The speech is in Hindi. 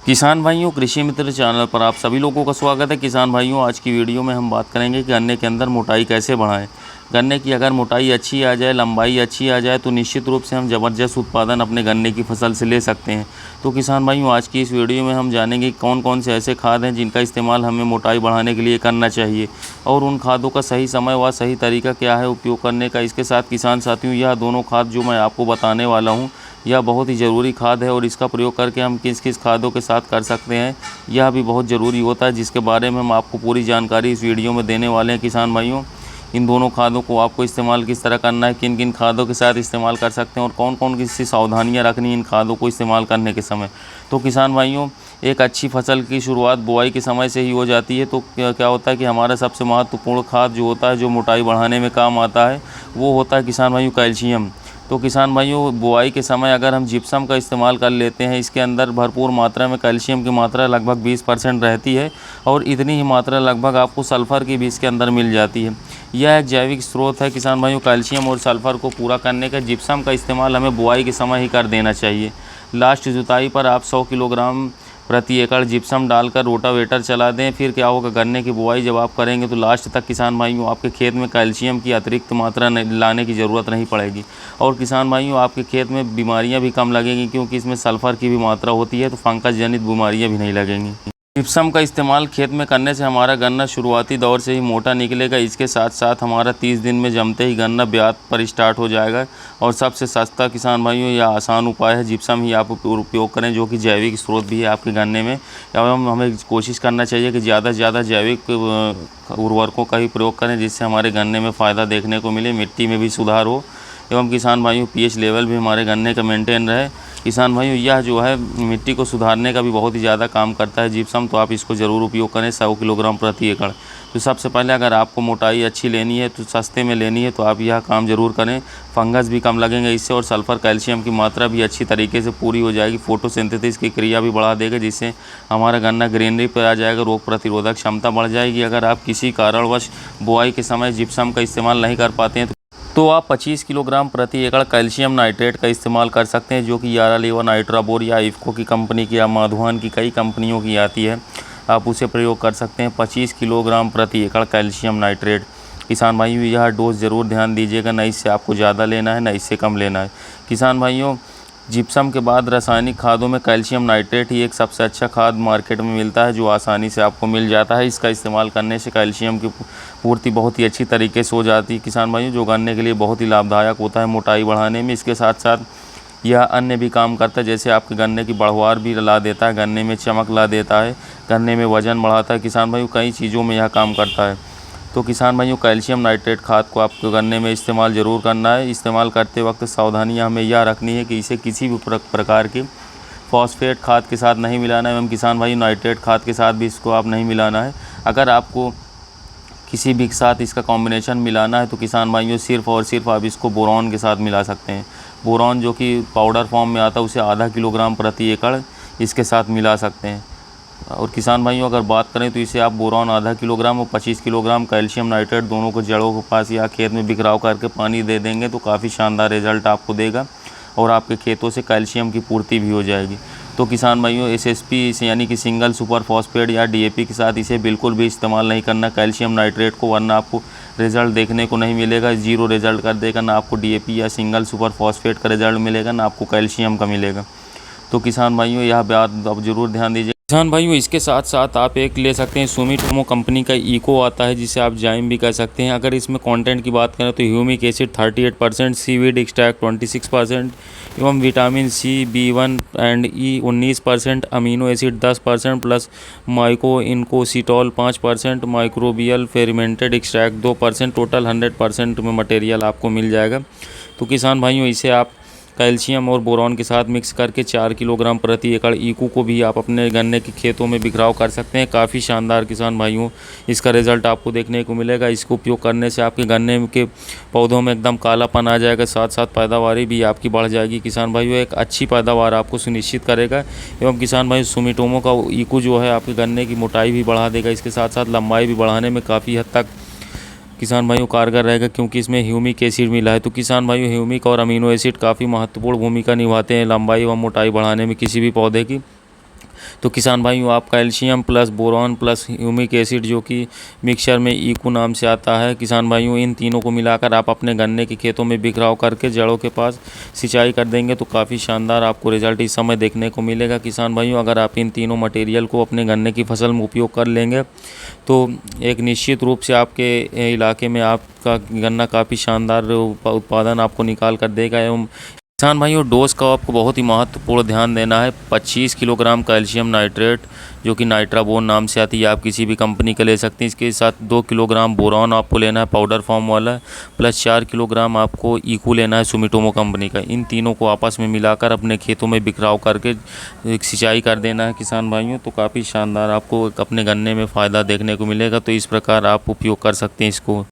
किसान भाइयों, कृषि मित्र चैनल पर आप सभी लोगों का स्वागत है। किसान भाइयों, आज की वीडियो में हम बात करेंगे कि गन्ने के अंदर मोटाई कैसे बढ़ाएं। गन्ने की अगर मोटाई अच्छी आ जाए, लंबाई अच्छी आ जाए तो निश्चित रूप से हम ज़बरदस्त उत्पादन अपने गन्ने की फसल से ले सकते हैं। तो किसान भाइयों, आज की इस वीडियो में हम जानेंगे कौन कौन से ऐसे खाद हैं जिनका इस्तेमाल हमें मोटाई बढ़ाने के लिए करना चाहिए और उन खादों का सही समय व सही तरीका क्या है उपयोग करने का। इसके साथ किसान साथियों, यह दोनों खाद जो मैं आपको बताने वाला हूँ यह बहुत ही ज़रूरी खाद है और इसका प्रयोग करके हम किस किस खादों के साथ कर सकते हैं यह भी बहुत ज़रूरी होता है, जिसके बारे में हम आपको पूरी जानकारी इस वीडियो में देने वाले हैं। किसान भाइयों, इन दोनों खादों को आपको इस्तेमाल किस तरह करना है, किन किन खादों के साथ इस्तेमाल कर सकते हैं और कौन कौन किसी सावधानियां रखनी इन खादों को इस्तेमाल करने के समय। तो किसान भाइयों, एक अच्छी फसल की शुरुआत बुआई के समय से ही हो जाती है। तो क्या होता है कि हमारा सबसे महत्वपूर्ण खाद जो होता है, जो मोटाई बढ़ाने में काम आता है, वो होता है किसान भाइयों कैल्शियम। तो किसान भाइयों, बुआई के समय अगर हम जिप्सम का इस्तेमाल कर लेते हैं, इसके अंदर भरपूर मात्रा में कैल्शियम की मात्रा लगभग 20% रहती है और इतनी ही मात्रा लगभग आपको सल्फ़र की भी इसके अंदर मिल जाती है। यह एक जैविक स्रोत है किसान भाइयों। कैल्शियम और सल्फ़र को पूरा करने का जिप्सम का इस्तेमाल हमें बुआई के समय ही कर देना चाहिए। लास्ट जुताई पर आप 100 किलोग्राम प्रति एकड़ जिप्सम डालकर रोटावेटर चला दें। फिर क्या होगा, गन्ने की बुआई जब आप करेंगे तो लास्ट तक किसान भाइयों आपके खेत में कैल्शियम की अतिरिक्त मात्रा लाने की ज़रूरत नहीं पड़ेगी और किसान भाइयों आपके खेत में बीमारियां भी कम लगेंगी, क्योंकि इसमें सल्फ़र की भी मात्रा होती है, तो फंगस जनित बीमारियां भी नहीं लगेंगी। जिप्सम का इस्तेमाल खेत में करने से हमारा गन्ना शुरुआती दौर से ही मोटा निकलेगा। इसके साथ साथ हमारा 30 दिन में जमते ही गन्ना ब्यात पर स्टार्ट हो जाएगा और सबसे सस्ता किसान भाइयों या आसान उपाय है जिप्सम ही आप उपयोग करें, जो कि जैविक स्रोत भी है आपके गन्ने में। एवं हमें कोशिश करना चाहिए कि ज़्यादा से ज़्यादा जैविक उर्वरकों का ही प्रयोग करें, जिससे हमारे गन्ने में फ़ायदा देखने को मिले, मिट्टी में भी सुधार हो एवं किसान भाइयों पीएच लेवल भी हमारे गन्ने का मेंटेन रहे। किसान भाइयों, यह जो है मिट्टी को सुधारने का भी बहुत ही ज़्यादा काम करता है जिप्सम, तो आप इसको ज़रूर उपयोग करें 100 किलोग्राम प्रति एकड़। तो सबसे पहले अगर आपको मोटाई अच्छी लेनी है, तो सस्ते में लेनी है, तो आप यह काम ज़रूर करें। फंगस भी कम लगेंगे इससे और सल्फ़र कैल्शियम की मात्रा भी अच्छी तरीके से पूरी हो जाएगी। फोटोसिंथेसिस की क्रिया भी बढ़ा देगा, जिससे हमारा गन्ना ग्रीनरी पर आ जाएगा, रोग प्रतिरोधक क्षमता बढ़ जाएगी। अगर आप किसी कारणवश बुआई के समय जिप्सम का इस्तेमाल नहीं कर पाते हैं तो आप 25 किलोग्राम प्रति एकड़ कैल्शियम नाइट्रेट का इस्तेमाल कर सकते हैं, जो कि यारा लीवर नाइट्राबोर या इफ़को की कंपनी की या माधवान की कई कंपनियों की आती है। आप उसे प्रयोग कर सकते हैं 25 किलोग्राम प्रति एकड़ कैल्शियम नाइट्रेट। किसान भाइयों, यह डोज ज़रूर ध्यान दीजिएगा, न इससे आपको ज़्यादा लेना है न इससे कम लेना है। किसान भाइयों, जिप्सम के बाद रासायनिक खादों में कैल्शियम नाइट्रेट ही एक सबसे अच्छा खाद मार्केट में मिलता है, जो आसानी से आपको मिल जाता है। इसका इस्तेमाल करने से कैल्शियम की पूर्ति बहुत ही अच्छी तरीके से हो जाती है किसान भाइयों, जो गन्ने के लिए बहुत ही लाभदायक होता है मोटाई बढ़ाने में। इसके साथ साथ यह अन्य भी काम करता है, जैसे आपके गन्ने की बढ़वार भी ला देता है, गन्ने में चमक ला देता है, गन्ने में वजन बढ़ाता है। किसान भाइयों, कई चीज़ों में यह काम करता है। तो किसान भाइयों, कैल्शियम नाइट्रेट खाद को आपको गन्ने में इस्तेमाल ज़रूर करना है। इस्तेमाल करते वक्त सावधानियां हमें यह रखनी है कि इसे किसी भी प्रकार के फॉस्फेट खाद के साथ नहीं मिलाना है एवं किसान भाई नाइट्रेट खाद के साथ भी इसको आप नहीं मिलाना है। अगर आपको किसी भी के साथ इसका कॉम्बिनेशन मिलाना है तो किसान भाइयों सिर्फ़ और सिर्फ आप इसको बोरॉन के साथ मिला सकते हैं। बोरॉन जो कि पाउडर फॉर्म में आता है, उसे आधा किलोग्राम प्रति एकड़ इसके साथ मिला सकते हैं। और किसान भाइयों, अगर बात करें तो इसे आप बोरॉन आधा किलोग्राम और 25 किलोग्राम कैल्शियम नाइट्रेट दोनों को जड़ों के पास या खेत में बिखराव करके पानी दे देंगे तो काफ़ी शानदार रिजल्ट आपको देगा और आपके खेतों से कैल्शियम की पूर्ति भी हो जाएगी। तो किसान भाइयों, एसएसपी यानी कि सिंगल सुपर फॉस्फेट या डीएपी के साथ इसे बिल्कुल भी इस्तेमाल नहीं करना कैल्शियम नाइट्रेट को, वरना आपको रिजल्ट देखने को नहीं मिलेगा, जीरो रिजल्ट कर देगा। ना आपको डीएपी या सिंगल सुपर फॉस्फेट का रिजल्ट मिलेगा, ना आपको कैल्शियम का मिलेगा। तो किसान भाइयों, यह बात अब जरूर ध्यान दीजिए। किसान भाइयों, इसके साथ साथ आप एक ले सकते हैं सुमिटोमो कंपनी का इको आता है, जिसे आप जाइम भी कह सकते हैं। अगर इसमें कंटेंट की बात करें तो ह्यूमिक एसिड 38%, सीवीड एक्सट्रैक्ट 26% एवं vitamin C, B1 and E 19%, amino acid 10% plus myo inositol 5%, microbial fermented extract 2%, total 100% में मटेरियल आपको मिल जाएगा। तो किसान भाइयों, इसे आप कैल्शियम और बोरॉन के साथ मिक्स करके 4 किलोग्राम प्रति एकड़ ईकू को भी आप अपने गन्ने के खेतों में बिखराव कर सकते हैं। काफ़ी शानदार किसान भाइयों इसका रिज़ल्ट आपको देखने को मिलेगा। इसको उपयोग करने से आपके गन्ने के पौधों में एकदम कालापन आ जाएगा, साथ साथ पैदावारी भी आपकी बढ़ जाएगी। किसान भाइयों, एक अच्छी पैदावार आपको सुनिश्चित करेगा एवं किसान भाई सुमिटोमो का ईकू जो है आपके गन्ने की मोटाई भी बढ़ा देगा, इसके साथ साथ लंबाई भी बढ़ाने में काफ़ी हद तक किसान भाइयों कारगर रहेगा, क्योंकि इसमें ह्यूमिक एसिड मिला है। तो किसान भाइयों, ह्यूमिक और अमीनो एसिड काफ़ी महत्वपूर्ण भूमिका निभाते हैं लंबाई व मोटाई बढ़ाने में किसी भी पौधे की। तो किसान भाइयों आप calcium plus boron plus humic acid जो कि मिक्सचर में ईकू नाम से आता है, किसान भाइयों इन तीनों को मिलाकर आप अपने गन्ने के खेतों में बिखराव करके जड़ों के पास सिंचाई कर देंगे तो काफ़ी शानदार आपको रिजल्ट इस समय देखने को मिलेगा। किसान भाइयों अगर आप इन तीनों मटेरियल को अपने गन्ने की फसल में उपयोग कर लेंगे तो एक निश्चित रूप से आपके इलाके में आपका गन्ना काफ़ी शानदार उत्पादन आपको निकाल कर देगा। एवं किसान भाइयों डोज का आपको बहुत ही महत्वपूर्ण ध्यान देना है। 25 किलोग्राम कैल्शियम नाइट्रेट जो कि नाइट्राबोन नाम से आती है, आप किसी भी कंपनी का ले सकते हैं। इसके साथ 2 किलोग्राम बोरॉन आपको लेना है पाउडर फॉर्म वाला, प्लस 4 किलोग्राम आपको ईकू लेना है सुमिटोमो कंपनी का। इन तीनों को आपस में मिलाकर अपने खेतों में बिखराव करके सिंचाई कर देना है किसान भाइयों, तो काफ़ी शानदार आपको अपने गन्ने में फ़ायदा देखने को मिलेगा। तो इस प्रकार आप उपयोग कर सकते हैं इसको।